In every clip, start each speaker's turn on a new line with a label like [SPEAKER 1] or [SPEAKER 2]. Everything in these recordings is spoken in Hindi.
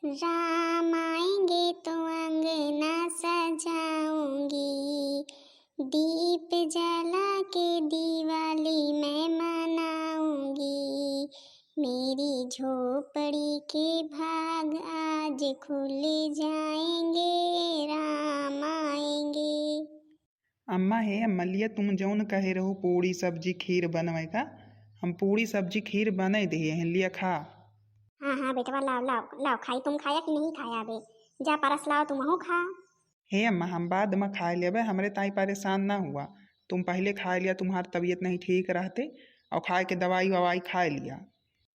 [SPEAKER 1] राम आएंगे तो अंगना सजाऊंगी, दीप जला के दिवाली मैं मनाऊंगी। मेरी झोपड़ी के भाग आज खुल जाएंगे, राम आएंगे।
[SPEAKER 2] अम्मा हे अम्मा लिया तुम जौन कहे रहो पूड़ी सब्जी खीर बनवे का, हम पूड़ी सब्जी खीर बने दिए हैं, लिया खा।
[SPEAKER 1] हाँ हाँ बेटवा, लाओ लाओ लाओ, खाई तुम खाया कि नहीं खाया? बे जा परस लाओ, तुम हो खा।
[SPEAKER 2] हे अम्मा हम बाद में खा लेबे, हमरे ताई परेशान ना हुआ। तुम पहले खा लिया, तुम्हारी तबीयत नहीं ठीक रहते और खाए के दवाई ववाई खा लिया।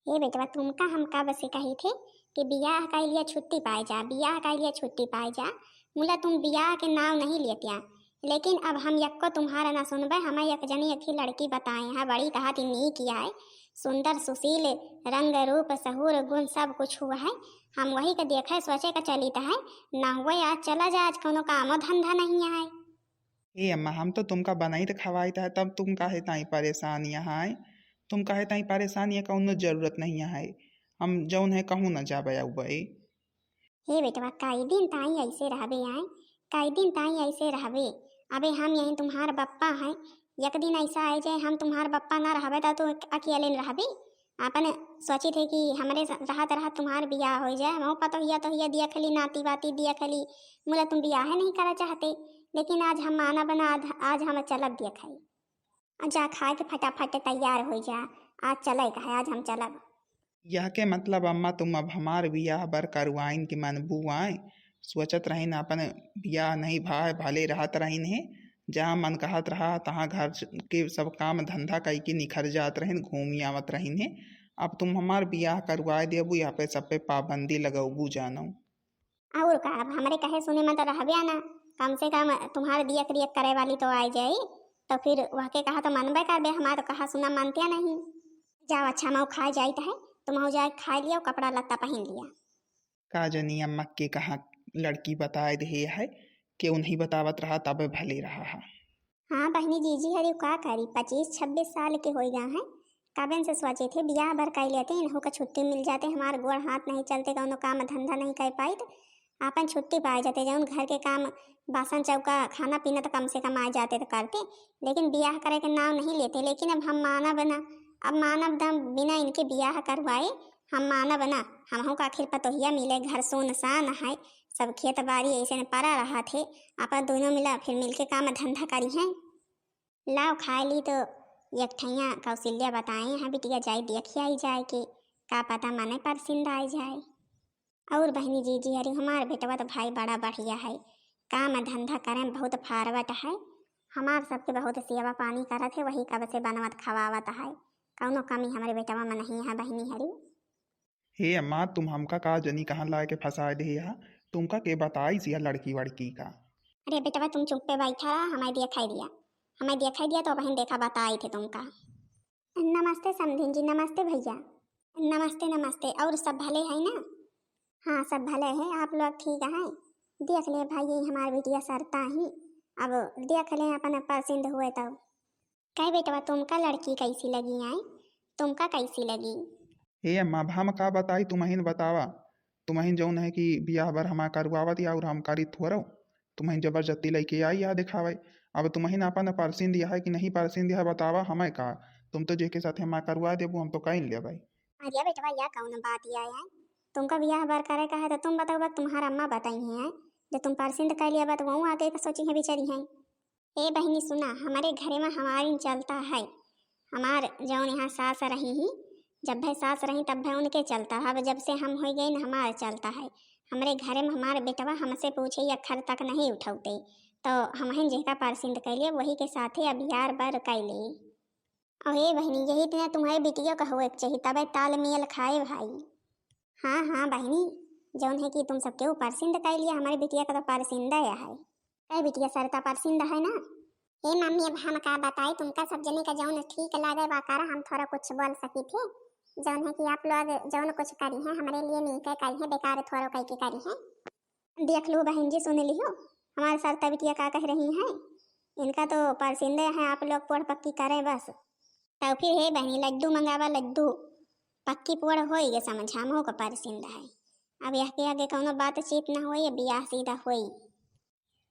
[SPEAKER 1] हे बेटवा, तुमका हम कब से कही थे कि बियाह का लिया छुट्टी पाए जा, बियाह का लिया छुट्टी पाए जा। मुला तुम बियाह के नाम नहीं लेतिया, लेकिन अब हम यक्को तुम्हारा ना सुनबे। हमें एक जनी अच्छी लड़की बताए हैं, बड़ी कहा नी किया है, सुंदर सुशील रंग रूप सहूर गुण सब कुछ हुआ है। हम वही का देखे सोचे का चलित है, ना हुआ आज चला जा, आज कोनो कामो धंधा नहीं है।
[SPEAKER 2] हे अम्मा हम तो तुमका बनाई तो खवाई था, तब तुम काहे ताई परेशान यहाँ आए? तुम काहे ताई परेशान, ये कौनो जरूरत नहीं है। हम जौन है कहूँ ना जाबे उबे।
[SPEAKER 1] हे बेटवा, कई दिन ताई ऐसे रहबे आए, कई दिन ताई ऐसे रहबे। अबे हम यही तुम्हार बप्पा हैं, एक दिन ऐसा आए जाए हम तुम्हार बप्पा ना रहबे तो अकेले न रहबे। अपन सोची थे कि हमरे रहत रहत तुम्हार बियाह हो जाए, मऊ पतो हिया तो हिया दिया खली नाती वाती दिया खली, मुला तुम बियाह नहीं करा चाहते। लेकिन आज हम माना बना, आज हम चलब दिया खाई। जा खा के फटाफट तैयार हो जा, आज चले कहे, आज हम चलब।
[SPEAKER 2] यह के मतलब अम्मा तुम अब हमार बियाह बर करवाइन के मन बुआए? सोचत रहीन अपन बियाह नहीं भाई भले रहत रहीन है, जहाँ मन कहत रहा तहाँ घर के सब काम धंधा कई के निखर जात रहीन, घूमी आवत रहीन है। अब तुम हमार बियाह करवाए देबू, यहाँ पे सब पे पाबंदी लगाबू जानो।
[SPEAKER 1] और का अब हमारे कहे सुने में तो रहबे ना, कम से कम तुम्हारे दिया क्रिया करे वाली तो आ जाई, तो फिर वह के कहा तो मनबे करबे, हमारा तो कहा सुना मानते नहीं। जाओ अच्छा मऊ खा जाइत है, तुम हो जाए खा लिया, कपड़ा लत्ता पहन लिया।
[SPEAKER 2] का जनी अम्मा के कहाँ लड़की बताए दे है, क्यों नहीं बतावत रहा तब भले रहा है।
[SPEAKER 1] हाँ बहनी जीजी हरी का करी, 25-26 साल के हो गए हैं, काबिन से सोचे थे बियाह भर कर लेते, इन्हों का छुट्टी मिल जाते, हमारे गोड़ हाथ नहीं चलते, कौनो काम धंधा नहीं कर पाई तो अपन छुट्टी पाए जाते, जौन घर के काम बासन चौका खाना पीना तो कम से कम आ जाते तो करते, लेकिन बियाह करे के नाम नहीं लेते। लेकिन अब हम माना बना, अब मानव दम बिना इनके बियाह करवाए हम माना बना। हमहू का आखिर पतोहिया मिले, घर सुनसान है, सब खेत बाड़ी ऐसे न पड़ा रहा थे, अपन दोनों मिला फिर मिलके काम धंधा करी हैं। लाओ खा ली तो एक ठैया कौशल्या बताए हैं, बिटिया जाए देखी आई जाए के, का पता माने परसिंद आ जाए। और बहनी जीजी अरे हमार बेटवा तो भाई बड़ा बढ़िया है, काम धंधा करे में बहुत फारवट है, हमार सबके बहुत सेवा पानी करत है, वही कब से बनवत खवावत है, कौनो कमी हमारे बेटवा में नहीं है बहनी हरी।
[SPEAKER 2] हे अम्मा तुम हमका का जनी कहाँ ला के फंसा दे यहाँ, तुमका के बताई सिया लड़की वड़की का।
[SPEAKER 1] अरे बेटवा तुम चुप पे बैठा रहा, हमें दिखाई दिया, हमें दिखाई दिया तो बहन देखा बताए थे तुमका। नमस्ते समधिन जी, नमस्ते भैया। नमस्ते नमस्ते, और सब भले है ना? हाँ सब भले है, आप लोग ठीक हैं? देख ले भाई ये हमारे बेटिया सरता ही, अब देख ले अपन पसंद हुए तब। कह बेटवा तुमका लड़की कैसी लगी आई, तुमका कैसी लगी?
[SPEAKER 2] हे अम्मा हम का बताई, तुम्हें बतावा। तुम्हें जौन है कि बियाह बर हमार करवावत या और हम करी थोरो, तुम्हें जबरदस्ती लेके आई या दिखावे। अब तुम्हें अपन परसिंद दिया है कि नहीं परसिंद दिया है बतावा, हमें का तुम तो जेके साथ हमार करवा देबू हम तो कहीं ले भाई।
[SPEAKER 1] अरे बेटवा या कौन बात या है, तुमका बियाह बर करे का है तो तुम बताओ, बस तुम्हारा अम्मा बताई हैं जो तुम परसिंद कर लिया बात वहाँ आके सोची है बेचारी हैं। ए बहनी सुना, हमारे घरे में हमारी चलता है, हमार जौन यहाँ सास रही ही, जब भाई सास रही तब भाई उनके चलता है, अब जब से हम हो गए न हमारे चलता है। हमारे घरे में हमारे बेटवा हमसे पूछे अक्षर तक नहीं उठाते, तो हम जेका परसिंद कैलिए वही के साथ ही अब यार बर कैली। और हे बहनी यही तो तुम्हारे बिटिया का हो चाहिए, तबे तालमेल खाए भाई। हाँ हाँ बहनी, जौन है कि तुम सबके ऊपर सिंध कर लिया, हमारी बिटिया का तो परसिंदा है। कई बिटिया सरता परसिंदा है ना? हे मम्मी अब हम का बताए, तुमका सब जने का जौन ठीक लगे बाकारा हम थोड़ा कुछ बोल सकी थे, जौन है कि आप लोग जौन कुछ करी है हमारे लिए नहीं करी है, बेकार थोड़ा कह के करी है। देख लो बहन जी, सुन लियो हमारे सरता बिटिया का कह रही हैं, इनका तो परसिंदे हैं, आप लोग पोड़ पक्की करें बस। तो फिर हे बहनी लड्डू मंगावा, लड्डू पक्की पोड़ हो गए समझ, हम हो का परसिंद है। अब यह के आगे कौनो बातचीत ना होई, बियाह सीधा होई।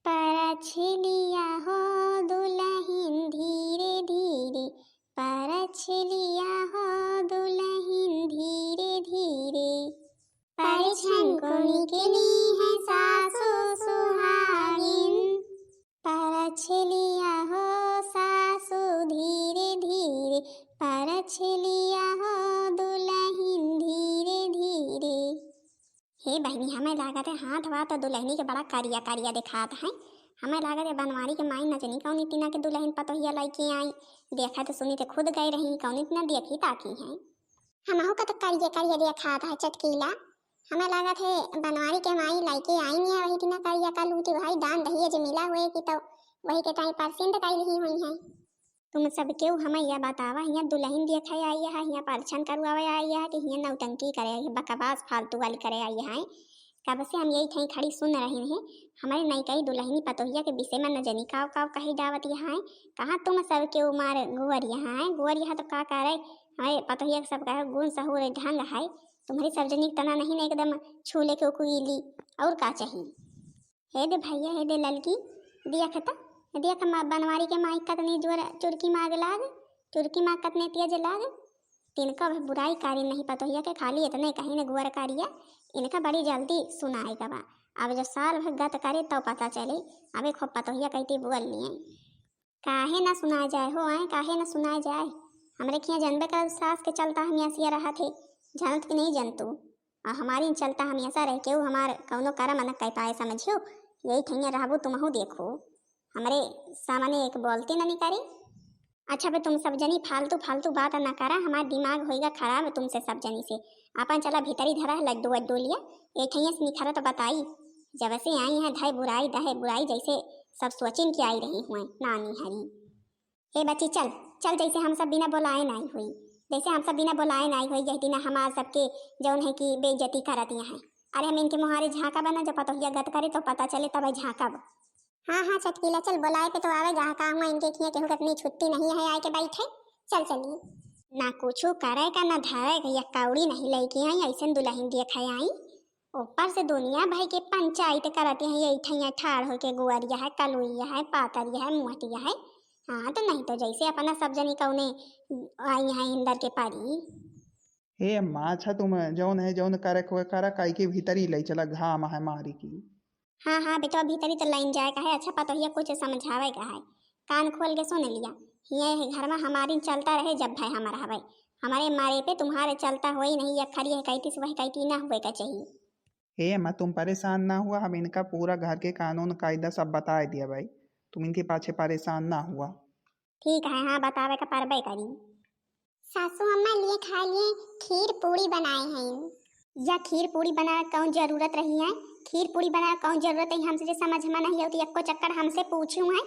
[SPEAKER 1] परछलिया हो दुल्हन धीरे धीरे, परछलिया हो दुल्हन धीरे धीरे, परछन को निकली है सासु सुहागिन, परछलिया हो सासु धीरे धीरे, परछलिया हो दुल्हन धीरे धीरे। हे बहनी, हमें लागत है हाथ वाथ तो दुल्हनी के बड़ा कारिया कारिया दिखात है। हमें लागत है बनवारी के माई नचनी कौन इतना के दुल्हन पतोहिया लैके आई। देखा तो सुनी तो खुद गए रही, कौन इतना देखी ताकी है। हमहू का तो कारिया कारिया दिखात है चटकीला। हमें लागत है बनवारी के माई लैके आई नहीं है, वही इतना कारिया का लूटी भाई दान दहिए जो मिला हुए की तो वही के टाइम परसेंट काई रही हुई है। तुम सब क्यों हमें यह बतावा, यहाँ दुल्हन देखा आई है, यहाँ परछन करवावे आई है कि यहाँ नौटंकी करे आई है, बकवास फालतू वाली करे आई है। कब से हम यही थी खड़ी सुन रहे हैं। हमारे नई कई दुल्हनी पतोहिया के विषय में न जनी काव काव कही डावत यहाँ है। कहाँ तुम सब क्यों मार गुअर यहाँ है, गुअर यहाँ तो का करे हमारे पतोहिया सब कहे गुण सहूर ढंग है। तुम्हारी सब जनी तना नहीं एकदम छूले के उकुली और का चाहिए। हे दे भैया, हे दे ललकी, दिया खता देख बनवारी के माई कतनी जोर चुरकी माग लाग, चुरकी माग कतने तेज लाग। तिनका बुराई कारी नहीं पतोहिया के, खाली इतने कहीं न गुअर कारिया। इनका बड़ी जल्दी सुनाएगा बा। अब जो साल भर गत करे तो पता चले। अबे खूब पतोहिया कहती बोल लिए काहे ना सुनाए जाए हो आए, काहे ना सुनाए जाए। हमरे खिया जनबे का सास के चलता हम ऐसा रहा थे, जानत कि नहीं जनतु। और हमारी चलता हम ऐसा रह के हमार कौनो करम न कह पाए समझियो। यही ठैया रहबू तुमहू देखो, हमारे सामने एक बोलते न नहीं करी। अच्छा बे तुम सब जनी फालतू फालतू बात ना करा, हमारा दिमाग होएगा खराब तुमसे सब जनी से। अपन चला भीतरी धरा लड्डू वड्डू लिया, एक ठैया से निखरा तो बताई। जब से आई है धाय बुराई दहे बुराई जैसे सब सोचिन की आई रही हुए नानी हरी। ए बच्ची चल चल, जैसे हम सब बिना बुलाए नहीं हुई, जैसे हम सब बिना बुलाए नहीं हुई यही दिन हमार सबके जौन है कि बेइज्जती करत है। अरे हम इनके मुहारे झाँका बना, जब पतोहिया गत करे तो पता चले तब झाँकब। हाँ हाँ चटकीला चल, बुलाए पे तो आवे जहाँ काम इनके खिया केहू कतनी छुट्टी नहीं है आए के बैठे। चल चलिए ना कुछू करे का ना धारे का, या कौड़ी नहीं लेके आई ऐसे दुल्हन देखे आई। ऊपर से दुनिया भाई के पंचायत करते हैं, यही ठैया ठाड़ हो के गुअरिया है, कलुइया है, पातरिया है, मुहटिया है। हाँ तो नहीं तो जैसे अपना सब जनी कौने आई है इंदर के पारी।
[SPEAKER 2] हे अम्मा, अच्छा तुम जौन है जौन करे को करा काई के भीतर ही ले चला, घाम है मारी की।
[SPEAKER 1] हाँ हाँ बेटा भीतरी तो लाइन जाए का है। अच्छा पतोहिया कुछ समझावे का है, कान खोल के सुन लिया। ये घर में हमारी चलता रहे जब भाई हमारा हवे, हमारे मारे पे तुम्हारे चलता हो ही नहीं। या खरी है कहती से वही कहती ना हुए का चाहिए।
[SPEAKER 2] हे अम्मा, तुम परेशान ना हुआ, हम इनका पूरा घर के कानून कायदा सब बता दिया भाई, तुम इनके पाछे परेशान ना हुआ।
[SPEAKER 1] ठीक है, हाँ बतावे का परबे करी। सासू अम्मा लिए खा लिए खीर पूरी बनाए हैं। या खीर पूरी बनाए कौन जरूरत रही है, खीर पूरी बनाए कौन जरूरत है हमसे जो समझ में नहीं होती। यक्को चक्कर हमसे पूछू है,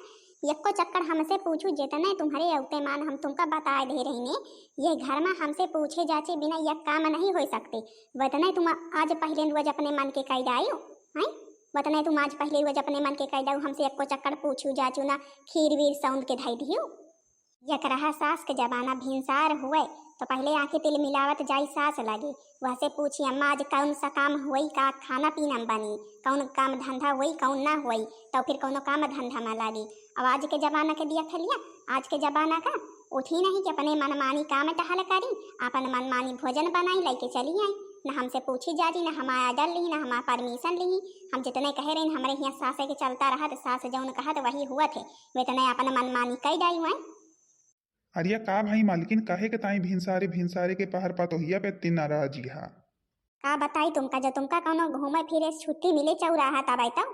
[SPEAKER 1] यक्को चक्कर हमसे पूछू जितने तुम्हारे अवते मान हम तुमका बता दे रही ने। ये घर में हमसे पूछे जाचे बिना यह काम नहीं हो सकते। वतने तुम आज पहले रोज अपने मन के कह दायो हैं, वतने तुम आज पहले रोज अपने मन के कह दाओ, हमसे यक्को चक्कर पूछू जाचू ना खीर वीर सौंद के धाई दियो। यक रहा सास के जमाना भिनसार हुए तो पहले आंखें तिल मिलावत जाई सास लगे। वैसे पूछी अम्मा आज कौन सा काम हुई, का खाना पीना बनी, कौन काम धंधा हुई कौन ना हुई, तो फिर कौन काम धंधा में लागी। अब आज के जमाना के दिया खलिया, आज के जमाना का उठी नहीं कि अपने मनमानी काम टहल करी, अपन मनमानी भोजन बनाई लेके चली आई। न हमसे पूछी जाती, न हमारा आर्डर ली, न हमारा परमिशन ली। हम जितने कह रहे हमारे यहाँ सासे के चलता रहा तो सास जौन कहा तो वही हुआ थे, वेतने अपन मनमानी कई डाई हुए।
[SPEAKER 3] अरिया का भाई मालकिन काहे के ताई भिनसारे के पहर पतोहिया पे इतनी नाराजी हा।
[SPEAKER 1] का बताई तुमका, जो तुमका कौनो घूमे फिरे छुट्टी मिले चौराहा तब आई तो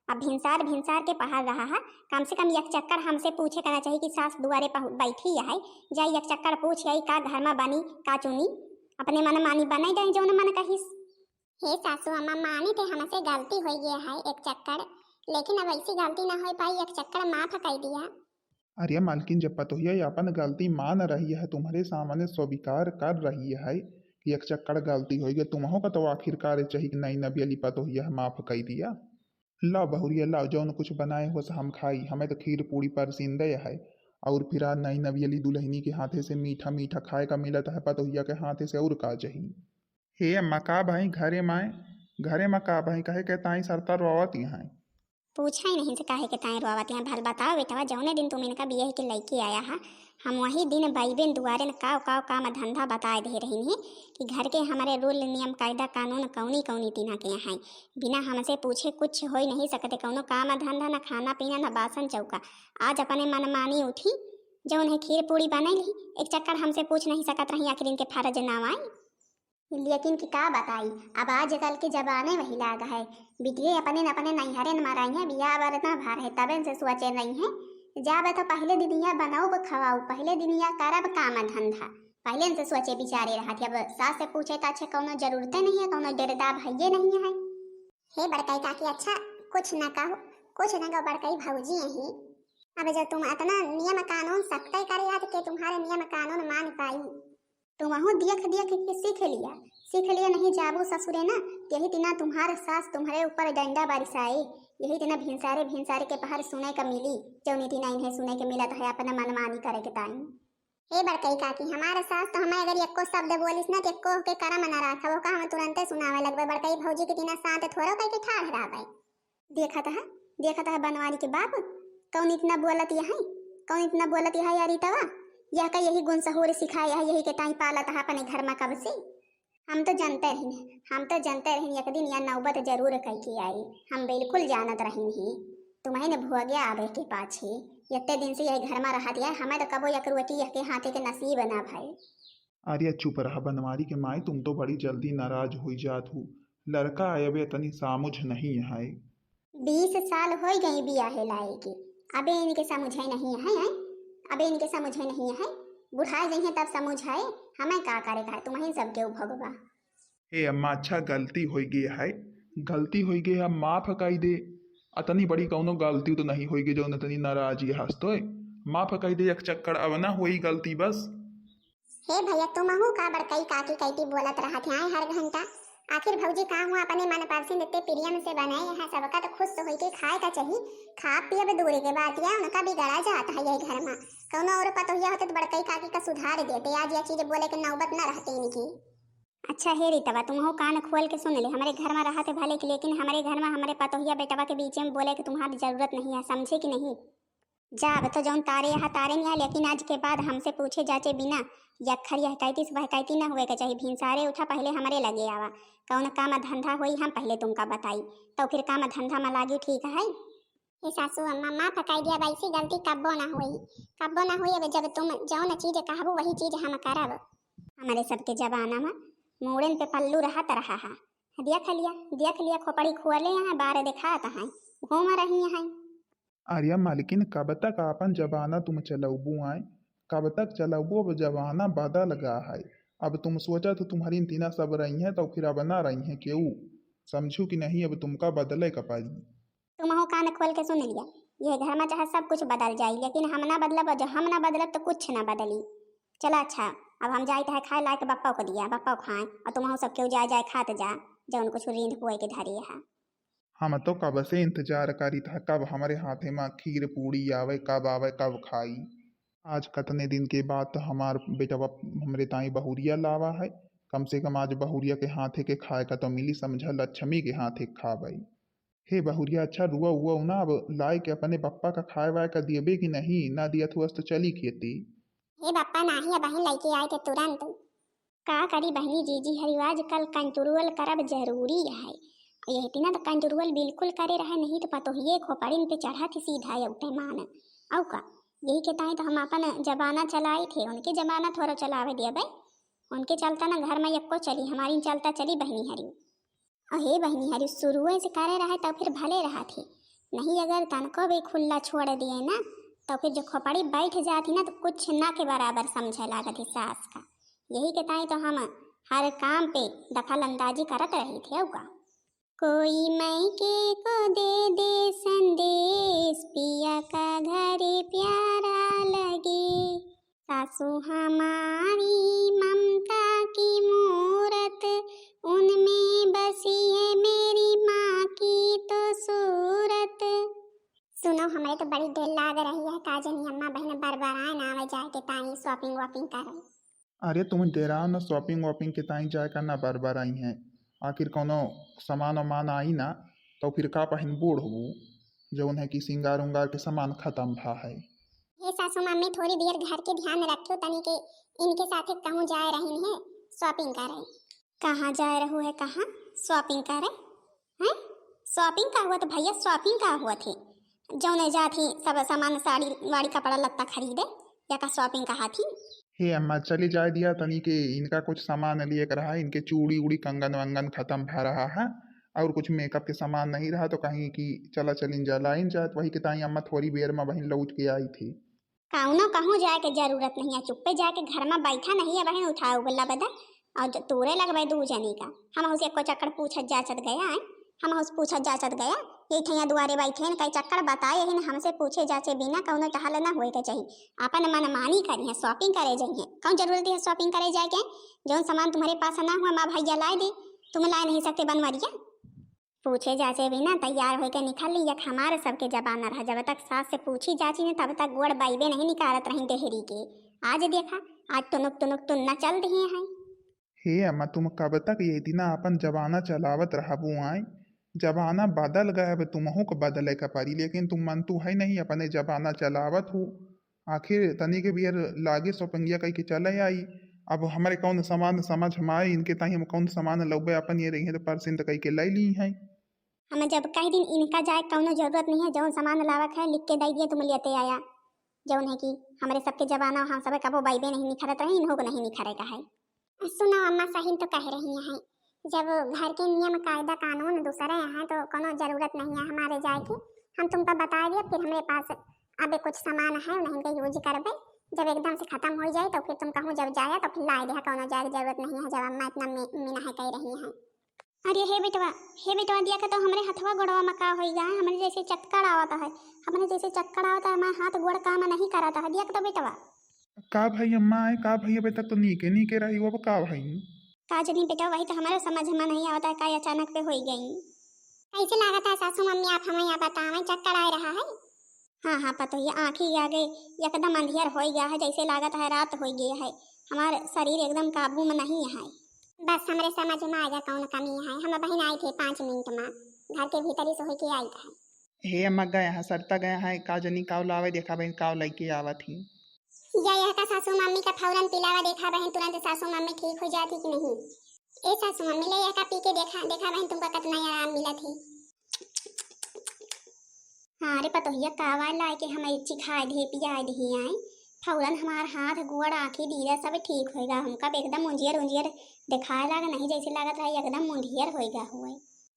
[SPEAKER 1] अब भिनसार भिनसार के पहाड़ रहा है। कम से कम एक चक्कर हमसे पूछे करना चाहिए कि सास दुआरे पर बैठी है, जाई एक चक्कर पूछ आई का घर में बनी का चुनी, अपने मन मानी बनाई जाए जो मन कहिस। हे सासू अम्मा मानी थे हमसे गलती हो गया है एक चक्कर, लेकिन अब ऐसी गलती ना हो पाई, एक चक्कर माफ कर दिया।
[SPEAKER 3] अरिया मालकिन जब पतोहिया अपन गलती मान रही है, तुम्हारे सामने स्वीकार कर रही है कि एक चक्कर गलती हो गई, तुम्हों का तो आखिरकार चाहिए कि नहीं नबी अली पतोहिया माफ कर दिया। ला बहुरिया ला, जौन कुछ बनाए हो हम खाई, हमें तो खीर पूरी परसिंदे है। और फिर आज नई नबी अली दुल्हनी के हाथे से मीठा मीठा खाए का मिलता है, पतोहिया के हाथे से और का चाहिए।
[SPEAKER 2] हे अम्मा, का भाई घरे माए
[SPEAKER 3] घरे में का भाई कहे के ताई सरता रोवत यहाँ।
[SPEAKER 1] पूछा ही नहीं से काहे के ताए रोवत हैं। भल बताओ बेटवा, जौने दिन तुम इनका बिये के लड़की आया हा, हम वही दिन बैबेन दुआरे न काव काव काम धंधा बताए दे रही हैं कि घर के हमारे रूल नियम कायदा कानून कौनी कौनी तीना के यहाँ बिना हमसे पूछे कुछ हो ही नहीं सकते। कौनो काम धंधा न खाना पीना न बासन चौका। आज अपने मनमानी उठी जौन है खीर पूड़ी बनैली, एक चक्कर हमसे पूछ नहीं सकत रही, आखिर इनके फर्ज नाम आई। लेकिन कि का बताई, अब आजकल के जमाने वही लाग है। बिटिया अपने नैहरे न मराई है, बिया बरना भार है, तबे से सोचे नहीं है। जाब तो पहले दिनिया बनाऊ खवाऊ, पहले दिनिया करब काम धंधा, पहले से सोचे बिचारे रहा थी। अब सास से पूछे तो अच्छे कौनो जरूरत नहीं है, कौनो डरदा भैये नहीं है। हे बड़कई काकी, अच्छा कुछ न कहो, कुछ न कहो बड़कई भौजी यही। अब जब तुम इतना नियम कानून सकते करे याद के तुम्हारे नियम कानून मान पाई, तुम वहाँ देख के सीख लिया नहीं जाबू ससुरे ना। यही दिना तुम्हारे सास तुम्हारे ऊपर डंडा बरसाए, यही दिना भिनसारे के पहर सुने का मिली, जो नीति नहीं है सुने के मिला है अपना मनमानी करे के टाइम। हे बड़कई काकी, हमारे सास तो हमें अगर एको शब्द बोलिस ना तो एको के करम ना रखा, वो का हम तुरंत सुनावे लगबे। बड़कई भौजी के दिना साथ थोड़ा कह के ठाड़ रहबे। देखत है बनवारी के बाप कौन इतना बोलत है, कौन इतना बोलत है यारी तवा। यह का यही गुण सहूर सिखाया है, यही के टाइम पालत है अपने घर में कब से। हम तो जानते रही एक दिन यह नौबत जरूर कह के आई, हम बिल्कुल जानत रही। तुम्हें न भुआ गया आवे के पाछे, इतने दिन से यही घर में रहा दिया, हमें तो कबो यकरुटी यह के हाथे के नसीब ना भाई।
[SPEAKER 3] अरे चुप रहा बनवारी के माई, तुम तो बड़ी जल्दी नाराज हो जात हो। लड़का आयबे तनी सामुझ नहीं है।
[SPEAKER 1] 20 साल हो गई बियाहे लाए की, अबे इनके समझे नहीं है, बुढ़ाए गई है तब समझ है। हमें का करे का है, तुम्हें सबके भगवा।
[SPEAKER 3] हे अम्मा, अच्छा गलती हो गई है, माफ कई दे। अतनी बड़ी कौनो गलती तो नहीं होगी जो इतनी नाराजी हंसतो, माफ कई दे, एक चक्कर अब ना होई गलती बस।
[SPEAKER 1] हे भैया, तुम का बड़कई काकी कहती बोलत रहा थे हर घंटा। आखिर भौजी का हुआ अपने मन पसंद इतने प्रियम से बनाए हैं, सबका तो खुश हो के खाए का चाहिए। खा पिए दूरी के बात या उनका बिगड़ा जाता है यही घर में। कौनो और पतोहिया होते तो बड़कई काकी का सुधार देते, आज यह चीज बोले के नौबत न रहती इनकी। अच्छा हे रीतवा, तुम हो कान खोल के सुन ले, हमारे घर में रहा थे भले की, लेकिन हमारे घर में हमारे पतोहिया बेटवा के बीच में बोले कि तुम्हारी जरूरत नहीं है, समझे कि नहीं। जा अब तो जौन तारे यहाँ तारे नहीं, लेकिन आज के बाद हमसे पूछे जाचे बिना यखर यह कहती सुबह कहती ना हुए के चाहिए। भिनसारे उठा पहले हमारे लगे आवा, कौन काम धंधा होई हम पहले तुमका बताई, तो फिर काम धंधा में लागी, ठीक है। ये सासू अम्मा माँ पकाई दिया, वैसी गलती कब्बो ना हुई। अब जब तुम जौन चीज कहबो वही चीज हम करब। हमारे सबके जबाना में मूड़न पे पल्लू रहा है, देख लिया खोपड़ी खुअले यहाँ बारे दिखाता है, घूम रही है।
[SPEAKER 3] आर्या मालिकिन, कब तक आपन जबाना तुम चलबू आए, कब तक चलबू। अब जबाना बदल गया है। अब तुम सोचा तो तुम्हारी तीना सब रही हैं, तो फिर अब ना रही हैं क्यों, समझू कि नहीं। अब तुमका बदले का पाई।
[SPEAKER 1] तुम हो कान खोल के सुन लिया, ये घर में चाहे सब कुछ बदल जाए, लेकिन हम ना बदलब, जो हम ना बदलब तो कुछ ना बदली। चला अच्छा, अब हम जाए है खाए लाके बप्पा को दिया, बप्पा को खाएं, और तुम सब क्यों जाए खाते जा जो उनको रींद पुए के धरी है।
[SPEAKER 3] हम तो कब से इंतजार करी था, कब हमारे हाथे में खीर पूड़ी आवे, कब खाई। आज कतने दिन के बाद तो हमार बेटवा हमरे ताई बहुरिया लावा है, कम से कम आज बहुरिया के हाथे के खाए का तो मिली, समझा लक्ष्मी के हाथे खा भाई। हे बहुरिया, अच्छा रुआ हुआ ना, अब लाए के अपने बप्पा का खाए वाए का दिएबे कि नहीं, ना दिया तो तो चली खेती।
[SPEAKER 1] हे बप्पा नाही, बहन लड़के आए थे तुरंत। का करी बहनी जीजी हरिवाज, कल कंटुरुअल करब जरूरी है, यही तीना तो कंटुरुअल बिल्कुल करे रहे, नहीं तो पतोहिए खोपड़िन पे चढ़ा थी सीधा उठे मान। औ का यही के ताई तो हम अपन जमाना चलाए थे, उनके जमाना थोड़ा चलावे दिया भाई, उनके चलता ना घर में यक्को चली, हमारी चलता चली बहनी हरी। और हे बहनी हरी शुरू से करे रहे तो फिर भले रहा थी, नहीं अगर तनको भी खुला छोड़ दिए ना तो फिर जो खोपड़ी बैठ जाती ना तो कुछ ना के बराबर समझे लागत थी सास का। यही के ताई तो हम हर काम पे दखल अंदाजी करत रही थे। का कोई मैके को दे संदेश, पिया का घरे प्यारा लगे, सासू हमारी ममता की मूरत, उनमें बसी है मेरी माँ की तो सूरत। सुनो, हमें तो बड़ी दिल लाग रही है, काजनी अम्मा बहन बरबराए ना आवे जाए के ताई शॉपिंग वॉपिंग करे।
[SPEAKER 3] अरे तुम डेरा न शॉपिंग वॉपिंग के ताई जाए का ना बार बार आई हैं। आखिर कौनो सामान वामान आई ना तो फिर का पहिन बूढ़ हो जौन है कि सिंगार उंगार के सामान खत्म भा है।
[SPEAKER 1] हे सासू मम्मी थोड़ी देर घर के ध्यान रखो तनी के इनके साथे कहूँ जाए रही है शॉपिंग करे। कहाँ जाए रहो है कहाँ शॉपिंग करे हैं? शॉपिंग का हुआ तो भैया शॉपिंग का हुआ थे जौने जाती सब सामान साड़ी वाड़ी कपड़ा लत्ता खरीदे या का शॉपिंग कहा थी।
[SPEAKER 3] हे अम्मा चली जाए दिया तनी के इनका कुछ सामान लिए कर रहा है, इनके चूड़ी उड़ी कंगन वंगन खत्म भा रहा है और कुछ मेकअप के सामान नहीं रहा तो कहीं कि चला चलिन जा लाइन जात वही के ताई अम्मा थोड़ी बेर में बहन लौट के आई थी।
[SPEAKER 1] कहूँ कहूँ जाए के जरूरत नहीं है चुप्पे जाके घर में बैठा नहीं है बहन उठाओ गला बदा और तूरे लगवाए दू जनी का हम उसे एको चक्कर पूछत जाचत गया है हम उस पूछत जाचत गया ये ठैया दुआरे बैठे हैं कई चक्कर बताए हैं हमसे पूछे जाचे बिना कौनो टहल ना होए के चाहिए अपन मन मानी करी है शॉपिंग करे जाइए कौन जरूरत है शॉपिंग करे जाए के जौन सामान तुम्हारे पास ना हुआ माँ भैया लाए दे तुम ला नहीं सकते बनवरिया पूछे जाचे बिना तैयार होकर निकल ली यक हमारे सबके जबाना रहा जब तक सास से पूछी जाची ने तब तक गोड़ बाइबे नहीं निकारत रही डेहरी के आज देखा आज तुनुक तुन्ना चल दिए हैं।
[SPEAKER 3] हे अम्मा तुम कब तक ये दिना अपन जमाना चलावत रहबू आए जमाना बदल गए अब तुमहू को बदले का पारी लेकिन तुम मन तू है नहीं अपने जमाना चलावत हो आखिर तनी के बियर लागे सोपंगिया कह के चले आई अब हमारे कौन सामान समझ में आए इनके ताई हम कौन सामान लौबे अपन ये रही है तो परसेंट कह के ले ली है।
[SPEAKER 1] हमें जब कई दिन इनका जाए कौनो जरूरत नहीं है जौन सामान लावक है लिख के दे दिए तुम लेते आया जौन है कि हमारे सबके जबाना हम सब कबो बाइबे नहीं निखरत रहे इन्हों को नहीं निखरे का है। सुनो अम्मा सही तो कह रही हैं जब घर के नियम कायदा कानून दूसरे हैं तो कोनो जरूरत नहीं है हमारे जाए की हम तुमको बता दिए फिर हमारे पास अब कुछ सामान है उन्हें के यूज करबे जब एकदम से खत्म हो जाए तो फिर तुम कहूँ जब जाया तो फिर लाए दे कोनो जाए जरूरत नहीं है जब अम्मा इतना मीना है कह रही हैं। अरे हे बेटवा दिया का तो हमारे हथवा गोड़वा मका हो गया है हमारे जैसे चक्कर आवता है हमारे जैसे चक्कर आवता है हमारे हाथ गोड़ काम नहीं कराता है दिया का तो बेटवा
[SPEAKER 3] का भाई अम्मा आए का भाई अबे तक तो नीके रही वो का भाई
[SPEAKER 1] का जनी बेटा वही तो हमारे समझ में नहीं आता है का अचानक पे हो गई कैसे लागत है सासू मम्मी आप हमें यहाँ बतावें चक्कर आ रहा है। हाँ पता ही आँखी आ गई एकदम अंधियर हो गया है जैसे लागत है रात हो गई है हमारे शरीर एकदम काबू में नहीं है बस हमारे समझ में आ गया कौन कमी है हम बहन आई थे 5 मिनट में घर के भीतर ही सोई के आई था।
[SPEAKER 2] हे अम्मा गया है सरता गया है का जनी काव लावे देखा बहन काव लैके आवत ही
[SPEAKER 1] यह का सासू मम्मी का फौरन पिलावा देखा बहन तुरंत सासू मम्मी ठीक हो जाती कि नहीं। ए सासू मम्मी ले यह का पी के देखा बहन तुमको कितना आराम मिला थी। हाँ अरे पतो हिया कावा लाए के हम इच्ची खाए ढे पिया ढे आए फौरन हमार हाथ गोड़ आँखी दीदा सब ठीक होएगा हमका एकदम उंजियर दिखाए लगा नहीं जैसे लागत रहा एकदम मुंडियर होएगा हुए।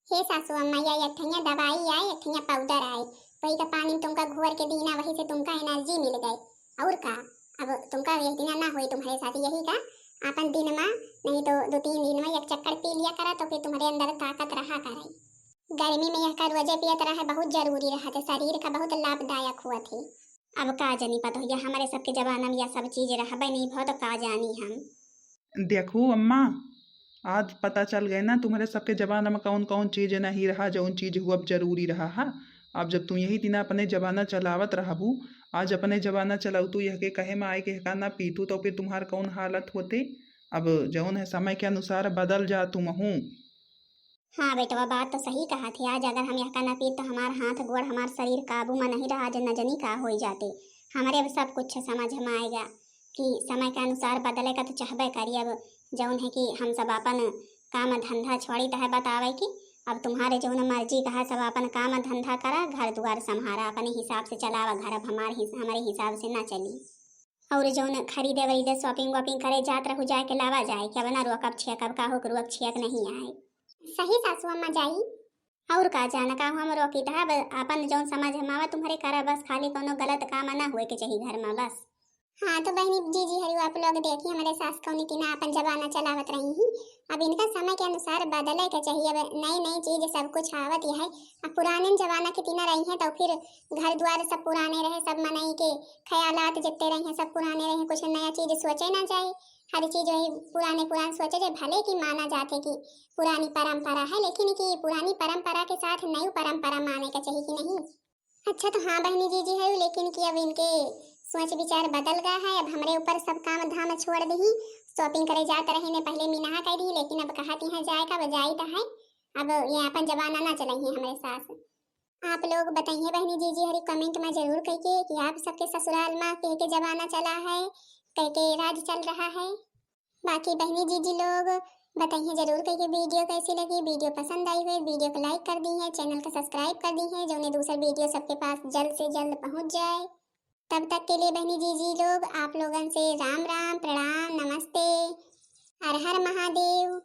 [SPEAKER 1] हे सासू अम्मा या यठिया दवाई आए यठिया पाउडर आए वही तो पानी तुमका घोर के दीना वही से तुमका एनर्जी मिल गई और का अब तुमका यह दिन ना हुई तुम्हारे साथ यही का अपन दिन में नहीं तो 2-3 दिन में एक चक्कर पी लिया करा तो फिर तुम्हारे अंदर ताकत रहा करे। गर्मी में यह का रोजे पियत रहा बहुत जरूरी रहा थे शरीर का बहुत लाभदायक हुआ थे। अब का जानी पता हो हमारे सबके जमाना में यह सब चीज रहा नहीं बहुत का जानी हम।
[SPEAKER 2] देखो अम्मा आज पता चल गए ना तुम्हारे सबके जमाना में कौन कौन चीज नहीं रहा जौन चीज हुआ अब जरूरी रहा है। अब जब तुम यही दिन अपने जमाना चलावत रहबू आज अपने जमाना चलाऊ तू यह के कहे में आए के का ना पीतू तो फिर तुम्हार कौन हालत होते। अब जौन है समय के अनुसार बदल जा तुम हूँ।
[SPEAKER 1] हाँ बेटवा बात तो सही कहा थे आज अगर हम यह का ना पीत तो हमार हाथ गोड़ हमार शरीर काबू में नहीं रहा न जनी का हो जाते हमारे अब सब कुछ समझ में आएगा कि समय के अनुसार बदलेगा तो चाहबे करिए। अब जौन है कि हम सब अपन काम धंधा छोड़ी तह बतावे कि अब तुम्हारे जौन मर्जी कहा सब अपन काम धंधा करा घर द्वार संभारा अपने हिसाब से चलावा घर अब हमारे हिसाब से ना चली और जौन खरीदे वरीदे शॉपिंग वॉपिंग करे जात रहू जाए के लावा जाए क्या बना रोकब छिया कब का हो रुक छियक नहीं आए। सही सासू अम्मा जाई और का जाना का हम रोकी था अपन जौन समझ हम आवा तुम्हारे करा बस खाली कोनो गलत काम ना हुए के चाहिए घर में बस। हाँ तो बहनी जी हरी आप लोग देखिए हमारे सास कौनी तीना अपन जमाना चलावत रही ही अब इनका समय के अनुसार बदले के चाहिए। अब नई चीज सब कुछ आवत है अब पुराने जमाना के तीना रही हैं तो फिर घर द्वार सब पुराने रहे सब मनई के ख्यालात जितने रहे हैं सब पुराने रहे कुछ नया चीज सोचे ना जाए हर चीज वही पुराने सोचे जाए भले की माना जाते कि पुरानी परंपरा है लेकिन कि पुरानी परंपरा के साथ नई परंपरा माने का चाहिए कि नहीं। अच्छा तो हाँ बहनी जी है लेकिन कि अब इनके सोच विचार बदल गया है अब हमारे ऊपर सब काम धाम छोड़ दी शॉपिंग करे जात रहे ने पहले मीना कह दी, लेकिन अब कहती हैं जाए का बजाई तो है। अब ये अपन जमाना ना चलाइए हमारे साथ। आप लोग बताइए बहनी जीजी हरी कमेंट में जरूर कहिए कि आप सबके ससुराल में कह के जमाना चला है, कह के राज चल रहा है। बाकी बहनी जीजी लोग बताइए जरूर कहिए वीडियो कैसी लगी। वीडियो पसंद आई हो वीडियो को लाइक कर दी है, चैनल को सब्सक्राइब कर दी है, जो उन्हें दूसरा वीडियो सबके पास जल्द से जल्द पहुंच जाए। तब तक के लिए बहनी जीजी लोग आप लोगन से राम राम, प्रणाम, नमस्ते, हर हर महादेव।